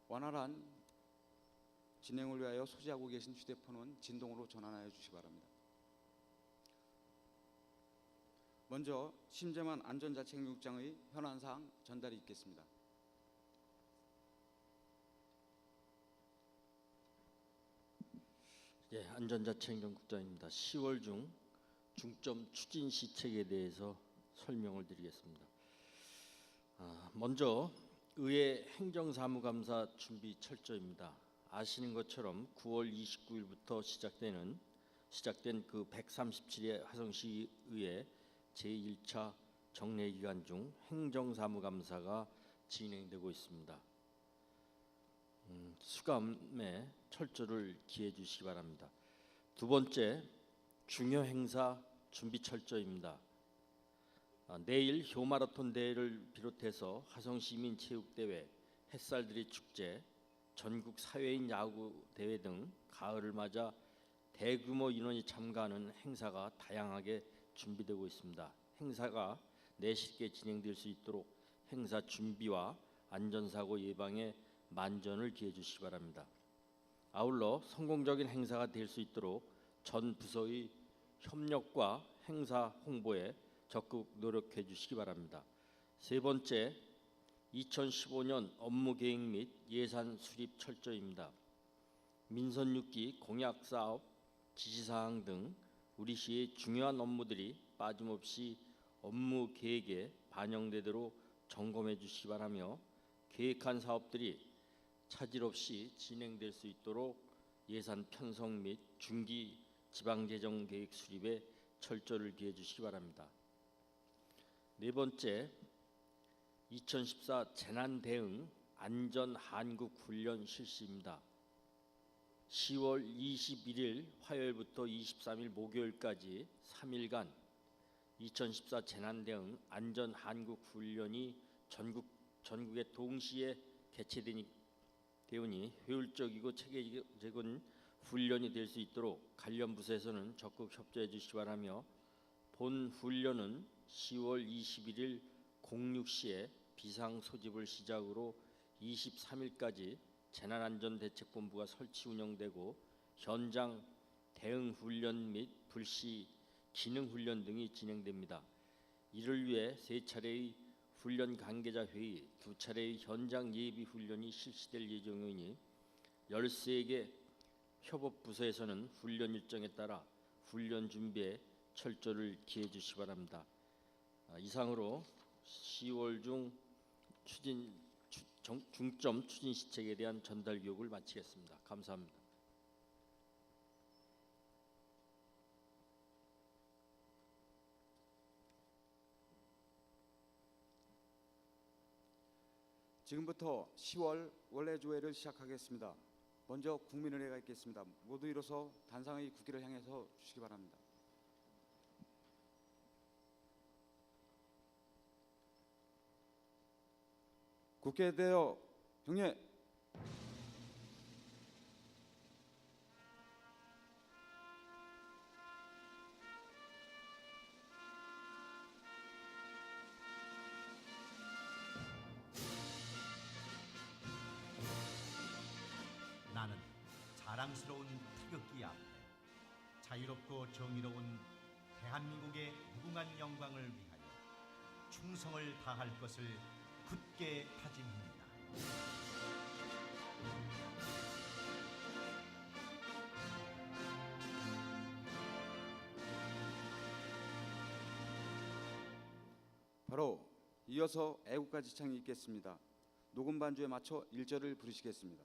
원활한 진행을 위하여 소지하고 계신 휴대폰은 진동으로 전환하여 주시기 바랍니다. 먼저 심재만 안전자치행정국장의 현안사항 전달이 있겠습니다. 예, 안전자치행정국장입니다. 10월 중 중점 추진 시책에 대해서 설명을 드리겠습니다. 먼저 의회 행정사무감사 준비 철저입니다. 아시는 것처럼 9월 29일부터 시작된 그 137회 화성시의회 제1차 정례기간 중 행정사무감사가 진행되고 있습니다. 수감에 철저를 기해 주시기 바랍니다. 두 번째, 중요 행사 준비 철저입니다. 내일 효마라톤 대회를 비롯해서 화성시민체육대회, 햇살들이 축제, 전국 사회인 야구 대회 등 가을을 맞아 대규모 인원이 참가하는 행사가 다양하게 준비되고 있습니다. 행사가 내실있게 진행될 수 있도록 행사 준비와 안전사고 예방에 만전을 기해 주시기 바랍니다. 아울러 성공적인 행사가 될 수 있도록 전 부서의 협력과 행사 홍보에 적극 노력해 주시기 바랍니다. 세 번째, 2015년 업무 계획 및 예산 수립 철저입니다. 민선 6기 공약 사업, 지시사항 등 우리 시의 중요한 업무들이 빠짐없이 업무 계획에 반영되도록 점검해 주시기 바라며 계획한 사업들이 차질 없이 진행될 수 있도록 예산 편성 및 중기 지방재정 계획 수립에 철저를 기해 주시기 바랍니다. 네 번째, 2014 재난대응 안전한국 훈련 실시입니다. 10월 21일 화요일부터 23일 목요일까지 3일간 2014 재난대응 안전한국 훈련이 전국에 동시에 개최되니 효율적이고 체계적인 훈련이 될 수 있도록 관련 부서에서는 적극 협조해 주시기 바라며, 본 훈련은 10월 21일 06시에 비상 소집을 시작으로 23일까지 재난안전대책본부가 설치 운영되고 현장 대응 훈련 및 불시 기능 훈련 등이 진행됩니다. 이를 위해 3차례의 훈련 관계자 회의, 2차례의 현장 예비 훈련이 실시될 예정이니 13개 협업부서에서는 훈련 일정에 따라 훈련 준비에 철저를 기해 주시기 바랍니다. 이상으로 10월 중 중점 추진 시책에 대한 전달 교육을 마치겠습니다. 감사합니다. 지금부터 10월 원래조회를 시작하겠습니다. 먼저 국민의례가 있겠습니다. 모두 일어서 단상의 국기를 향해서 주시기 바랍니다. 국회에 대하여 경례. 나는 자랑스러운 태극기 앞에 자유롭고 정의로운 대한민국의 무궁한 영광을 위하여 충성을 다할 것을 굳게 다짐합니다. 바로 이어서 애국가 지창이 있겠습니다. 녹음 반주에 맞춰 1절을 부르시겠습니다.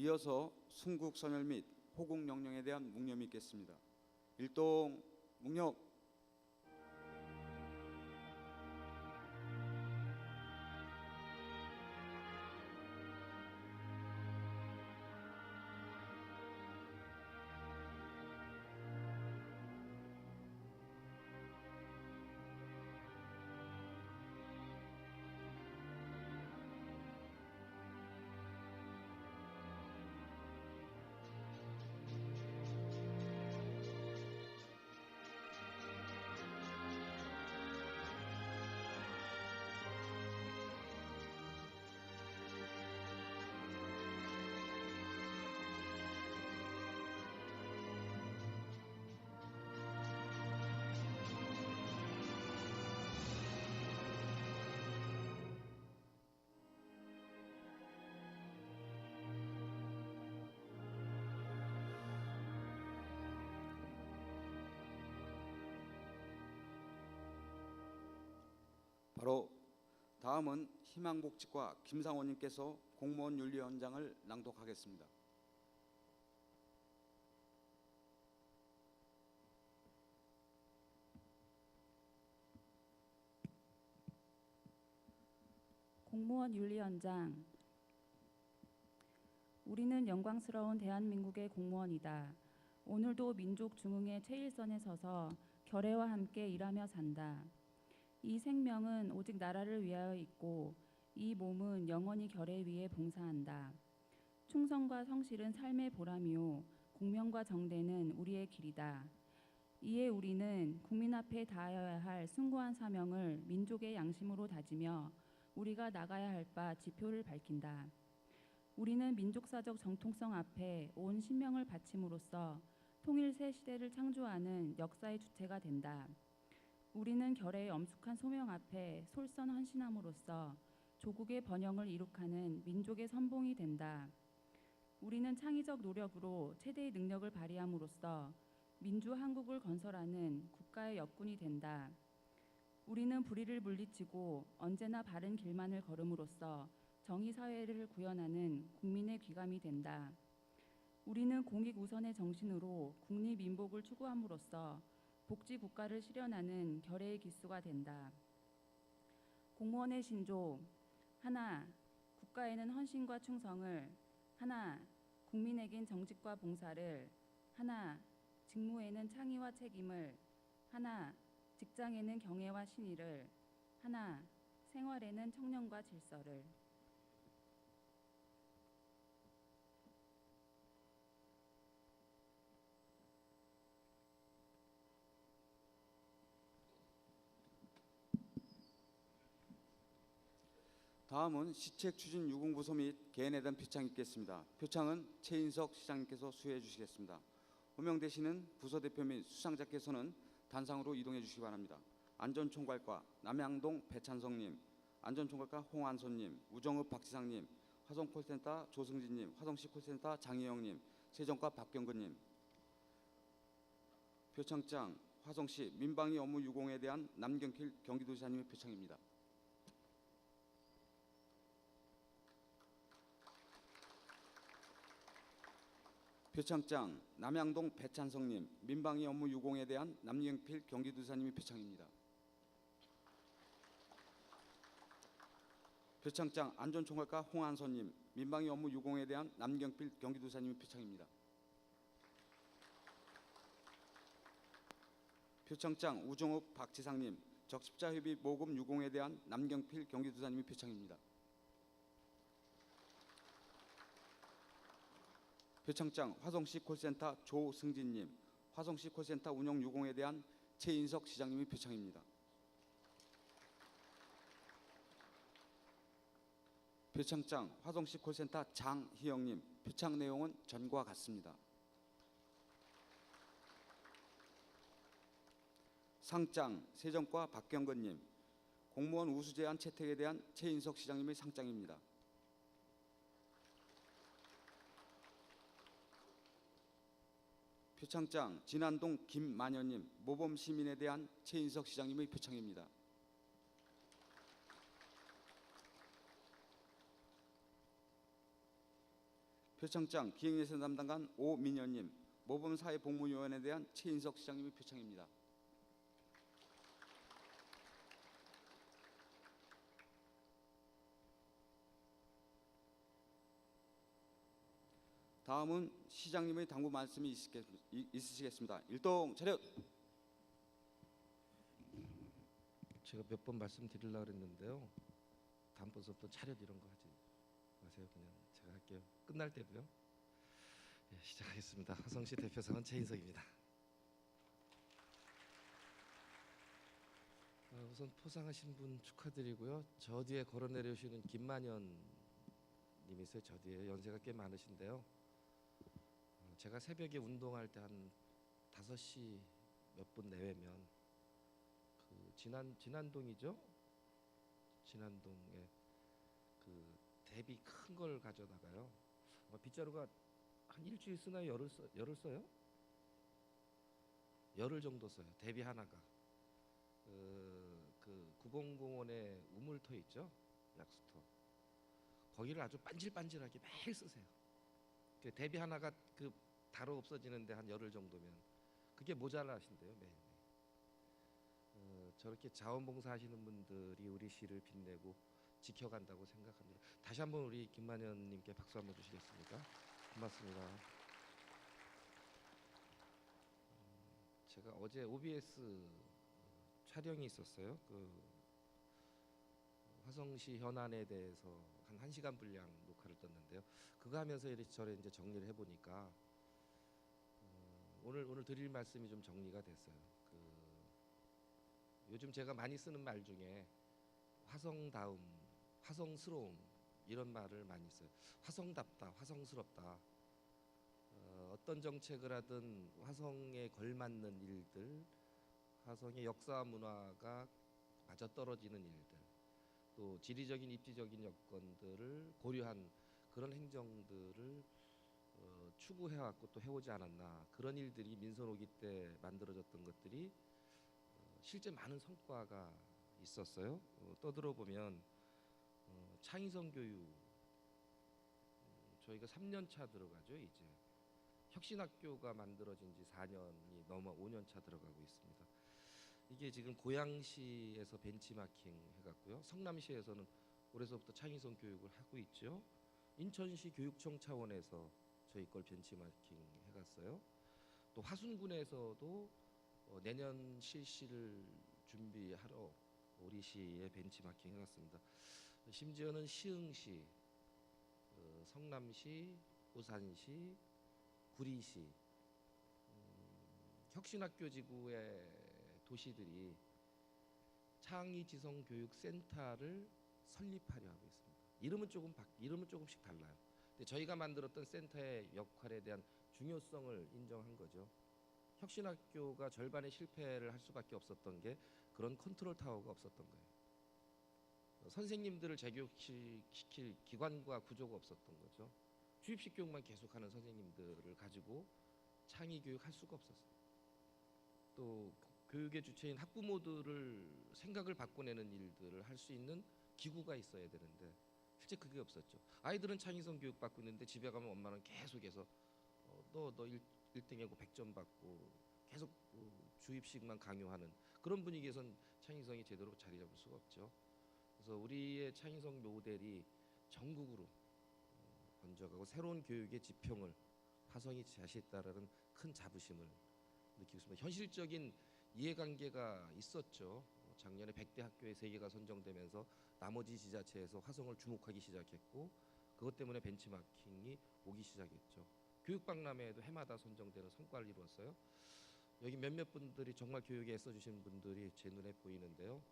이어서 순국 선열 및 호국 영령에 대한 묵념이 있겠습니다. 일동 묵념. 바로 다음은 희망복지과 김상호님께서 공무원 윤리 헌장을 낭독하겠습니다. 공무원 윤리 헌장. 우리는 영광스러운 대한민국의 공무원이다. 오늘도 민족 중흥의 최일선에 서서 결의와 함께 일하며 산다. 이 생명은 오직 나라를 위하여 있고 이 몸은 영원히 결의 위에 봉사한다. 충성과 성실은 삶의 보람이요 공명과 정대는 우리의 길이다. 이에 우리는 국민 앞에 다하여야 할 숭고한 사명을 민족의 양심으로 다지며 우리가 나가야 할 바 지표를 밝힌다. 우리는 민족사적 정통성 앞에 온 신명을 바침으로써 통일 새 시대를 창조하는 역사의 주체가 된다. 우리는 결의의 엄숙한 소명 앞에 솔선 헌신함으로써 조국의 번영을 이룩하는 민족의 선봉이 된다. 우리는 창의적 노력으로 최대의 능력을 발휘함으로써 민주 한국을 건설하는 국가의 역군이 된다. 우리는 불의를 물리치고 언제나 바른 길만을 걸음으로써 정의사회를 구현하는 국민의 귀감이 된다. 우리는 공익 우선의 정신으로 국리민복을 추구함으로써 복지국가를 실현하는 결의의 기수가 된다. 공무원의 신조. 하나, 국가에는 헌신과 충성을. 하나, 국민에겐 정직과 봉사를. 하나, 직무에는 창의와 책임을. 하나, 직장에는 경애와 신의를. 하나, 생활에는 청렴과 질서를. 다음은 시책 추진 유공부서 및 개인에 대한 표창이 있겠습니다. 표창은 최인석 시장님께서 수여해 주시겠습니다. 호명되시는 부서대표 및 수상자께서는 단상으로 이동해 주시기 바랍니다. 안전총괄과 남양동 배찬성님, 안전총괄과 홍한선님, 우정읍 박지상님, 화성콜센터 조승진님, 화성시 콜센터 장희영님, 세정과 박경근님. 표창장 화성시 민방위 업무 유공에 대한 남경필 경기도지사님의 표창입니다. 표창장 남양동 배찬성님, 민방위 업무 유공에 대한 남경필 경기도지사님의 표창입니다. 표창장 안전총괄과 홍한선님, 민방위 업무 유공에 대한 남경필 경기도지사님의 표창입니다. 표창장 우정읍 박지상님, 적십자협의 모금 유공에 대한 남경필 경기도지사님의 표창입니다. 표창장 화성시 콜센터 조승진님, 화성시 콜센터 운영 유공에 대한 최인석 시장님의 표창입니다. 표창장 화성시 콜센터 장희영님, 표창 내용은 전과 같습니다. 상장 세정과 박경근님, 공무원 우수 제한 채택에 대한 최인석 시장님의 상장입니다. 표창장 진안동 김만현님, 모범 시민에 대한 최인석 시장님의 표창입니다. 표창장 기획예산 담당관 오민현님, 모범사회복무요원에 대한 최인석 시장님의 표창입니다. 다음은 시장님의 당부 말씀이 있으시겠습니다. 일동 차렷. 제가 몇 번 말씀드리려고 했는데요. 다음번부터 차렷 이런 거 하지 마세요. 그냥 제가 할게요. 끝날 때도요. 예, 시작하겠습니다. 화성시 대표상은 최인석입니다. 우선 포상하신 분 축하드리고요. 저 뒤에 걸어 내려오시는 김만현 님이세요. 저 뒤에 연세가 꽤 많으신데요. 제가 새벽에 운동할 때 한 5시 몇 분 내외면 그 진안동이죠. 진안동에 그 대비 큰 걸 가져다가요. 빗자루가 한 일주일 쓰나요? 열흘 써요? 열흘 정도 써요. 대비 하나가. 그 구봉공원에 우물터 있죠. 약수터. 거기를 아주 반질반질하게 매일 쓰세요. 그 대비 하나가 그 다로 없어지는데 한 열흘 정도면 그게 모자라신데요. 매일. 저렇게 자원봉사하시는 분들이 우리 시를 빛내고 지켜간다고 생각합니다. 다시 한번 우리 김만현님께 박수 한번 주시겠습니까? 고맙습니다. 제가 어제 OBS 촬영이 있었어요. 그 화성시 현안에 대해서 한 1시간 분량 녹화를 떴는데요. 그거 하면서 이래저래 이제 정리를 해보니까 오늘 드릴 말씀이 좀 정리가 됐어요. 요즘 제가 많이 쓰는 말 중에 화성다움, 화성스러움 이런 말을 많이 써요. 화성답다, 화성스럽다. 어떤 정책을 하든 화성에 걸맞는 일들, 화성의 역사와 문화가 맞아떨어지는 일들, 또 지리적인 입지적인 여건들을 고려한 그런 행정들을 추구해왔고 또 해오지 않았나. 그런 일들이 민선 5기 때 만들어졌던 것들이 실제 많은 성과가 있었어요. 떠들어보면 창의성 교육 저희가 3년 차 들어가죠. 이제 혁신학교가 만들어진 지 4년이 넘어 5년 차 들어가고 있습니다. 이게 지금 고양시에서 벤치마킹 해갔고요. 성남시에서는 올해서부터 창의성 교육을 하고 있죠. 인천시 교육청 차원에서 저희 걸 벤치마킹 해갔어요. 또 화순군에서도 내년 실시를 준비하러 우리 시에 벤치마킹 해갔습니다. 심지어는 시흥시, 성남시, 부산시, 구리시, 혁신학교 지구의 도시들이 창의지성교육센터를 설립하려 하고 있습니다. 이름은 조금씩 달라요. 근데 저희가 만들었던 센터의 역할에 대한 중요성을 인정한 거죠. 혁신학교가 절반의 실패를 할 수밖에 없었던 게 그런 컨트롤 타워가 없었던 거예요. 선생님들을 재교육시킬 기관과 구조가 없었던 거죠. 주입식 교육만 계속하는 선생님들을 가지고 창의 교육할 수가 없었어요. 또 교육의 주체인 학부모들을 생각을 바꿔내는 일들을 할 수 있는 기구가 있어야 되는데 실제 그게 없었죠. 아이들은 창의성 교육 받고 있는데 집에 가면 엄마는 계속해서 너 1등이고 100점 받고 계속 주입식만 강요하는 그런 분위기에선 창의성이 제대로 자리 잡을 수가 없죠. 그래서 우리의 창의성 모델이 전국으로 번져가고 새로운 교육의 지평을 화성이 제시했다라는 큰 자부심을 느끼고 있습니다. 현실적인 이해관계가 있었죠. 작년에 100대 학교의 3개가 선정되면서 나머지 지자체에서 화성을 주목하기 시작했고 그것 때문에 벤치마킹이 오기 시작했죠. 교육박람회에도 해마다 선정되는 성과를 이루었어요. 여기 몇몇 분들이 정말 교육에 애써주신 분들이 제 눈에 보이는데요.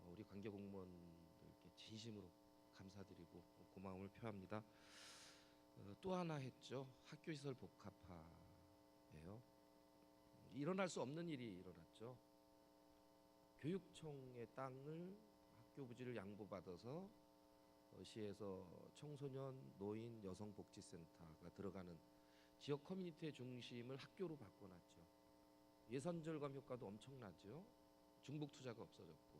우리 관계 공무원들께 진심으로 감사드리고 고마움을 표합니다. 또 하나 했죠. 학교시설 복합화예요. 일어날 수 없는 일이 일어났죠. 교육청의 땅을 학교 부지를 양보받아서 시에서 청소년, 노인, 여성복지센터가 들어가는 지역 커뮤니티의 중심을 학교로 바꿔놨죠. 예산 절감 효과도 엄청나죠. 중복 투자가 없어졌고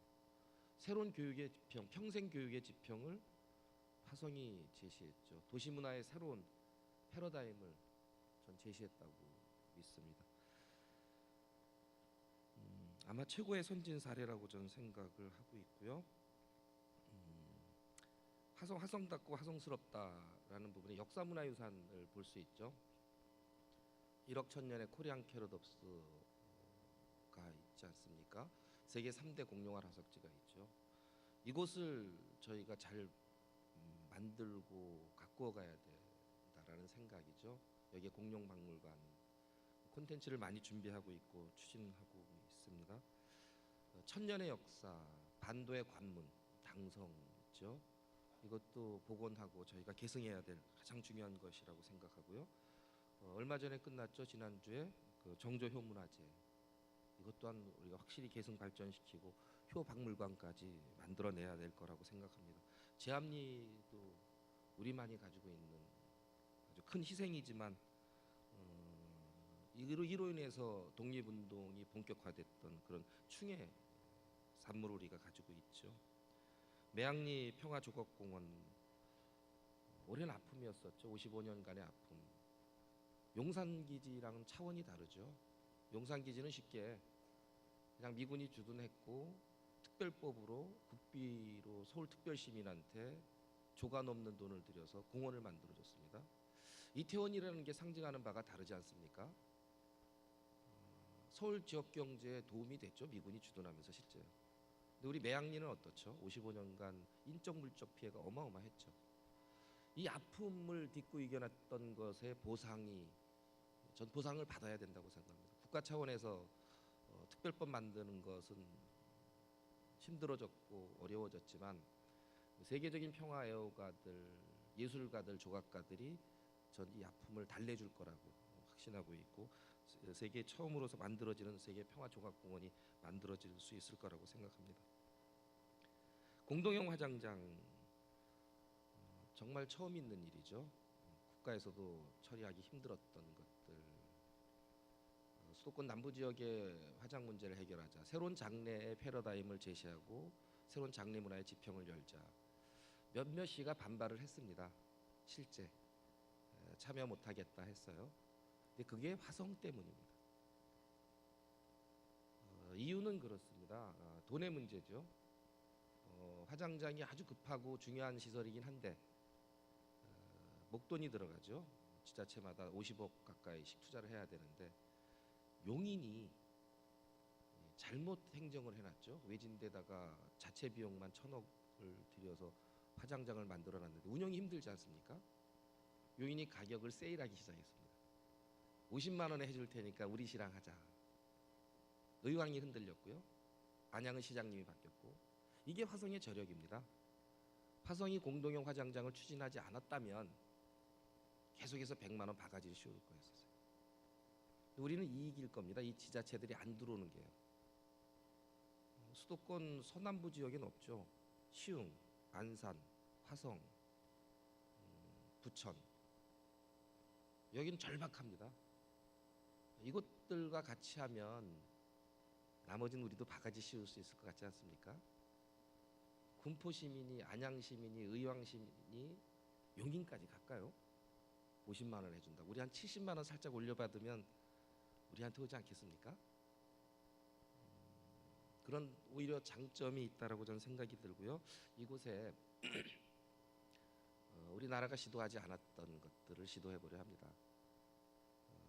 새로운 교육의 지평, 평생 교육의 지평을 화성이 제시했죠. 도시문화의 새로운 패러다임을 전 제시했다고 믿습니다. 아마 최고의 선진 사례라고 저는 생각을 하고 있고요. 화성답고 화성스럽다라는 부분에 역사문화유산을 볼 수 있죠. 1억 천년의 코리안 캐러덥스가 있지 않습니까? 세계 3대 공룡알 화석지가 있죠. 이곳을 저희가 잘 만들고 가꾸어 가야 된다라는 생각이죠. 여기에 공룡박물관 콘텐츠를 많이 준비하고 있고 추진하고 있습니다. 천년의 역사, 반도의 관문, 당성 있죠. 이것도 복원하고 저희가 계승해야 될 가장 중요한 것이라고 생각하고요. 얼마 전에 끝났죠. 지난주에 그 정조효 문화재 이것 또한 우리가 확실히 계승 발전시키고 효 박물관까지 만들어내야 될 거라고 생각합니다. 제암리도 우리만이 가지고 있는 아주 큰 희생이지만 이로 인해서 독립운동이 본격화됐던 그런 충의 산물을 우리가 가지고 있죠. 매양리 평화조각공원 오랜 아픔이었었죠. 55년간의 아픔. 용산기지랑은 차원이 다르죠. 용산기지는 쉽게 그냥 미군이 주둔했고 특별법으로 국비로 서울특별시민한테 조가 넘는 돈을 들여서 공원을 만들어줬습니다. 이태원이라는 게 상징하는 바가 다르지 않습니까? 서울 지역 경제에 도움이 됐죠. 미군이 주둔하면서 실제. 근데 우리 매양리는 어떻죠? 55년간 인적 물적 피해가 어마어마했죠. 이 아픔을 딛고 이겨냈던 것의 전 보상을 받아야 된다고 생각합니다. 국가 차원에서 특별법 만드는 것은 힘들어졌고 어려워졌지만 세계적인 평화 애호가들, 예술가들, 조각가들이 전 이 아픔을 달래줄 거라고 확신하고 있고 세계 처음으로서 만들어지는 세계 평화조각공원이 만들어질 수 있을 거라고 생각합니다. 공동형 화장장 정말 처음 있는 일이죠. 국가에서도 처리하기 힘들었던 것들. 수도권 남부 지역의 화장 문제를 해결하자. 새로운 장래의 패러다임을 제시하고 새로운 장래 문화의 지평을 열자. 몇몇 시가 반발을 했습니다. 실제 참여 못하겠다 했어요. 근데 그게 화성 때문입니다. 이유는 그렇습니다. 돈의 문제죠. 화장장이 아주 급하고 중요한 시설이긴 한데 목돈이 들어가죠. 지자체마다 50억 가까이씩 투자를 해야 되는데 용인이 잘못 행정을 해놨죠. 외진데다가 자체 비용만 1,000억을 들여서 화장장을 만들어놨는데 운영이 힘들지 않습니까? 용인이 가격을 세일하기 시작했습니다. 50만 원에 해줄 테니까 우리 시랑 하자. 의왕이 흔들렸고요. 안양은 시장님이 바뀌었고 이게 화성의 저력입니다. 화성이 공동형 화장장을 추진하지 않았다면 계속해서 100만 원 바가지를 씌울 거였어요. 우리는 이익일 겁니다. 이 지자체들이 안 들어오는 게요. 수도권 서남부 지역엔 없죠. 시흥, 안산, 화성, 부천 여기는 절박합니다. 이것들과 같이 하면 나머지는 우리도 바가지 씌울 수 있을 것 같지 않습니까? 군포 시민이, 안양 시민이, 의왕 시민이 용인까지 갈까요? 50만 원 해준다. 우리 한 70만 원 살짝 올려받으면 우리한테 오지 않겠습니까? 그런 오히려 장점이 있다라고 저는 생각이 들고요. 이곳에 우리나라가 시도하지 않았던 것들을 시도해보려 합니다.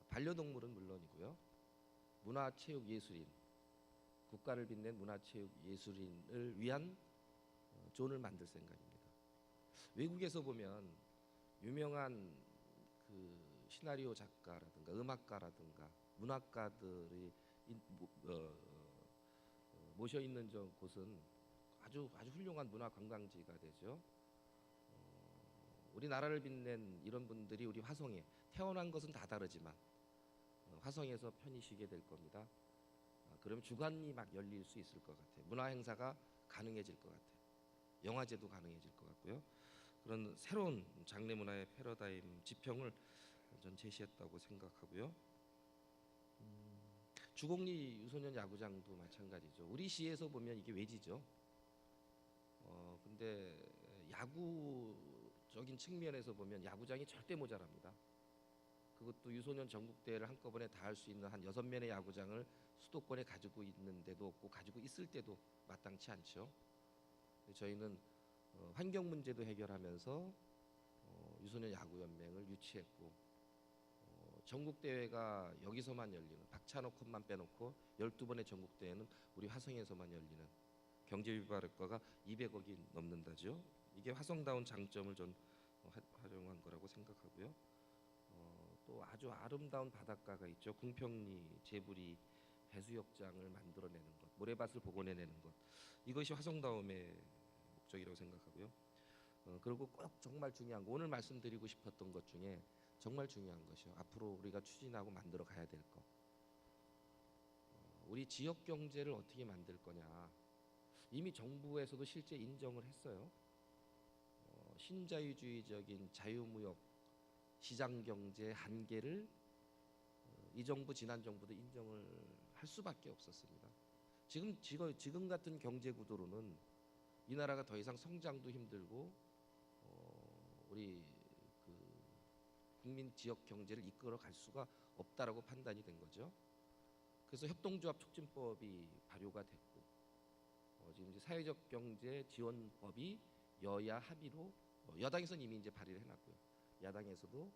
반려동물은 물론이고요. 문화체육예술인, 국가를 빛낸 문화체육예술인을 위한 존을 만들 생각입니다. 외국에서 보면 유명한 그 시나리오 작가라든가 음악가라든가 문학가들이 모셔 있는 곳은 아주 훌륭한 문화 관광지가 되죠. 우리나라를 빛낸 이런 분들이 우리 화성에 태어난 것은 다 다르지만 화성에서 편히 쉬게 될 겁니다. 그러면 주관이 막 열릴 수 있을 것 같아요. 문화 행사가 가능해질 것 같아요. 영화제도 가능해질 것 같고요. 그런 새로운 장래 문화의 패러다임 지평을 전 제시했다고 생각하고요. 주곡리 유소년 야구장도 마찬가지죠. 우리 시에서 보면 이게 외지죠. 근데 야구적인 측면에서 보면 야구장이 절대 모자랍니다. 그것도 유소년 전국 대회를 한꺼번에 다 할 수 있는 한 6면의 야구장을 수도권에 가지고 있는 데도 없고 가지고 있을 때도 마땅치 않죠. 저희는 환경 문제도 해결하면서 유소년 야구연맹을 유치했고 전국 대회가 여기서만 열리는 박찬호 컵만 빼놓고 12번의 전국 대회는 우리 화성에서만 열리는 경제유발 효과가 200억이 넘는다죠. 이게 화성다운 장점을 전 활용한 거라고 생각하고요. 또 아주 아름다운 바닷가가 있죠. 궁평리, 제부리 해수욕장을 만들어내는 것, 모래밭을 복원해내는 것, 이것이 화성다움의 목적이라고 생각하고요. 그리고 꼭 정말 중요한 거, 오늘 말씀드리고 싶었던 것 중에 정말 중요한 것이요. 앞으로 우리가 추진하고 만들어 가야 될 것. 우리 지역 경제를 어떻게 만들 거냐. 이미 정부에서도 실제 인정을 했어요. 신자유주의적인 자유무역 시장 경제의 한계를 이 정부 지난 정부도 인정을 할 수밖에 없었습니다. 지금 같은 경제 구도로는 이 나라가 더 이상 성장도 힘들고 우리 그 국민 지역 경제를 이끌어 갈 수가 없다라고 판단이 된 거죠. 그래서 협동조합 촉진법이 발효가 됐고 지금 이제 사회적 경제 지원법이 여야 합의로 여당에서는 이미 이제 발의를 해놨고요. 야당에서도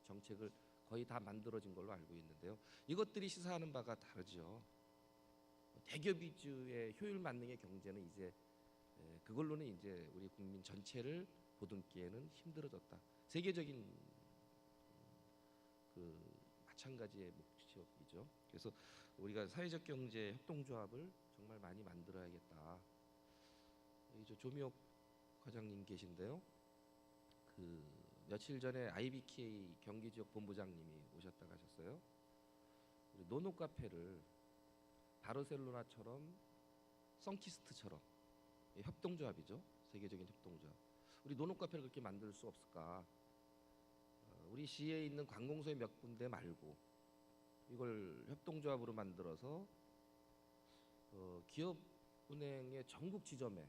정책을 거의 다 만들어진 걸로 알고 있는데요. 이것들이 시사하는 바가 다르죠. 대기업 위주의 효율 만능의 경제는 이제 그걸로는 이제 우리 국민 전체를 보듬기에는 힘들어졌다. 세계적인 그 마찬가지의 목적이죠. 그래서 우리가 사회적 경제 협동조합을 정말 많이 만들어야겠다. 저 조미옥 과장님 계신데요. 그 며칠 전에 IBK 경기 지역 본부장님이 오셨다 가셨어요. 노노 카페를 바르셀로나처럼 선키스트처럼 협동조합이죠. 세계적인 협동조합. 우리 노노 카페를 그렇게 만들 수 없을까? 우리 시에 있는 관공서의 몇 군데 말고 이걸 협동조합으로 만들어서 기업은행의 전국 지점에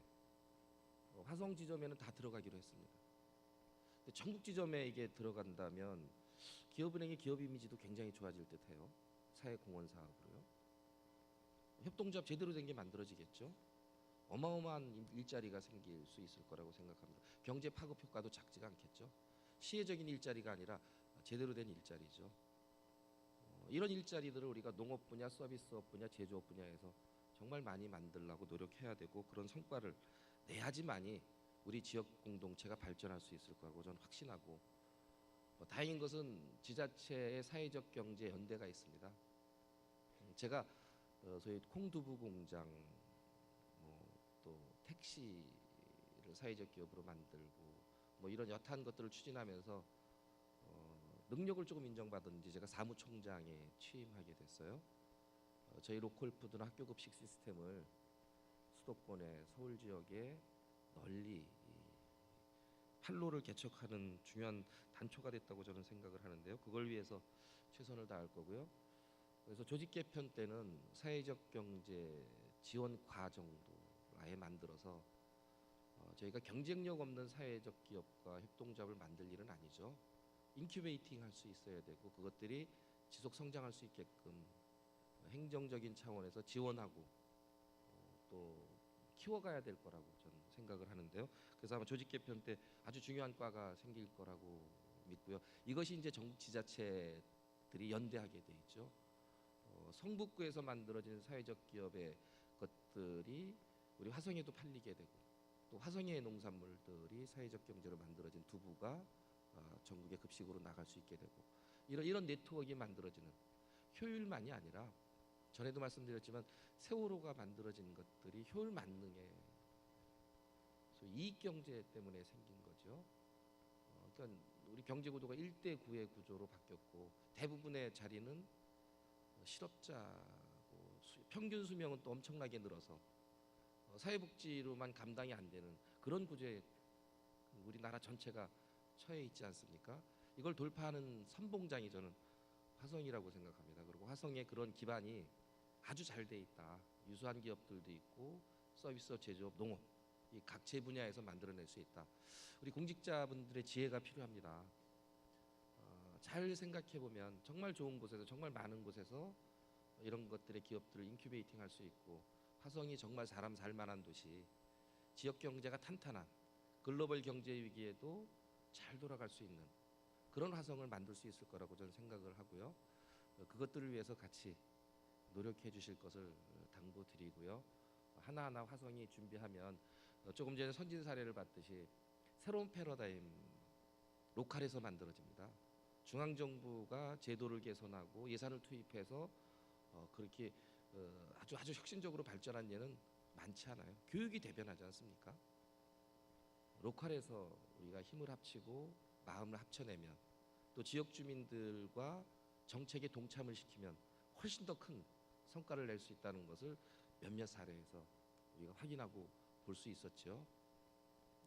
화성 지점에는 다 들어가기로 했습니다. 근데 전국 지점에 이게 들어간다면 기업은행의 기업 이미지도 굉장히 좋아질 듯해요. 사회공헌 사업으로요. 협동조합 제대로 된 게 만들어지겠죠. 어마어마한 일자리가 생길 수 있을 거라고 생각합니다. 경제 파급 효과도 작지가 않겠죠. 시혜적인 일자리가 아니라 제대로 된 일자리죠. 이런 일자리들을 우리가 농업 분야, 서비스업 분야, 제조업 분야에서 정말 많이 만들려고 노력해야 되고 그런 성과를 내야지만이 우리 지역 공동체가 발전할 수 있을 거라고 저는 확신하고 다행인 것은 지자체의 사회적 경제 연대가 있습니다. 제가 소위 콩두부 공장 또 택시를 사회적 기업으로 만들고 이런 여타한 것들을 추진하면서 능력을 조금 인정받은 지 제가 사무총장에 취임하게 됐어요. 저희 로컬푸드나 학교급식 시스템을 수도권의 서울 지역에 널리 판로를 개척하는 중요한 단초가 됐다고 저는 생각을 하는데요. 그걸 위해서 최선을 다할 거고요. 그래서 조직 개편 때는 사회적 경제 지원 과정도 아예 만들어서 저희가 경쟁력 없는 사회적 기업과 협동조합을 만들 일은 아니죠. 인큐베이팅 할 수 있어야 되고 그것들이 지속 성장할 수 있게끔 행정적인 차원에서 지원하고 또 키워가야 될 거라고 저는 생각을 하는데요. 그래서 아마 조직 개편 때 아주 중요한 과가 생길 거라고 믿고요. 이것이 이제 전국 지자체들이 연대하게 돼 있죠. 성북구에서 만들어진 사회적 기업의 것들이 우리 화성에도 팔리게 되고 또 화성의 농산물들이 사회적 경제로 만들어진 두부가 전국의 급식으로 나갈 수 있게 되고 이런 네트워크가 만들어지는 효율만이 아니라 전에도 말씀드렸지만 세월호가 만들어진 것들이 효율 만능의 이익 경제 때문에 생긴 거죠. 그러니까 우리 경제 구도가 1대 9의 구조로 바뀌었고 대부분의 자리는 실업자고 평균 수명은 또 엄청나게 늘어서 사회복지로만 감당이 안 되는 그런 구조에 우리나라 전체가 처해 있지 않습니까? 이걸 돌파하는 선봉장이 저는 화성이라고 생각합니다. 그리고 화성의 그런 기반이 아주 잘 돼 있다. 유수한 기업들도 있고 서비스, 제조업, 농업 이 각체 분야에서 만들어낼 수 있다. 우리 공직자분들의 지혜가 필요합니다. 잘 생각해 보면 정말 좋은 곳에서 정말 많은 곳에서 이런 것들의 기업들을 인큐베이팅 할 수 있고 화성이 정말 사람 살 만한 도시, 지역 경제가 탄탄한 글로벌 경제 위기에도 잘 돌아갈 수 있는 그런 화성을 만들 수 있을 거라고 저는 생각을 하고요. 그것들을 위해서 같이 노력해 주실 것을 당부드리고요. 하나하나 화성이 준비하면 조금 전에 선진 사례를 봤듯이 새로운 패러다임 로컬에서 만들어집니다. 중앙정부가 제도를 개선하고 예산을 투입해서 그렇게 아주 혁신적으로 발전한 예는 많지 않아요. 교육이 대변하지 않습니까? 로컬에서 우리가 힘을 합치고 마음을 합쳐내면 또 지역 주민들과 정책에 동참을 시키면 훨씬 더 큰 성과를 낼 수 있다는 것을 몇몇 사례에서 우리가 확인하고 볼 수 있었죠.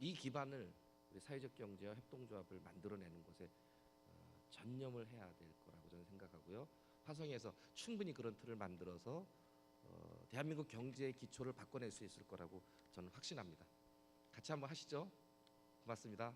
이 기반을 우리 사회적 경제와 협동조합을 만들어내는 것에 전념을 해야 될 거라고 저는 생각하고요. 화성에서 충분히 그런 틀을 만들어서 대한민국 경제의 기초를 바꿔낼 수 있을 거라고 저는 확신합니다. 같이 한번 하시죠. 고맙습니다.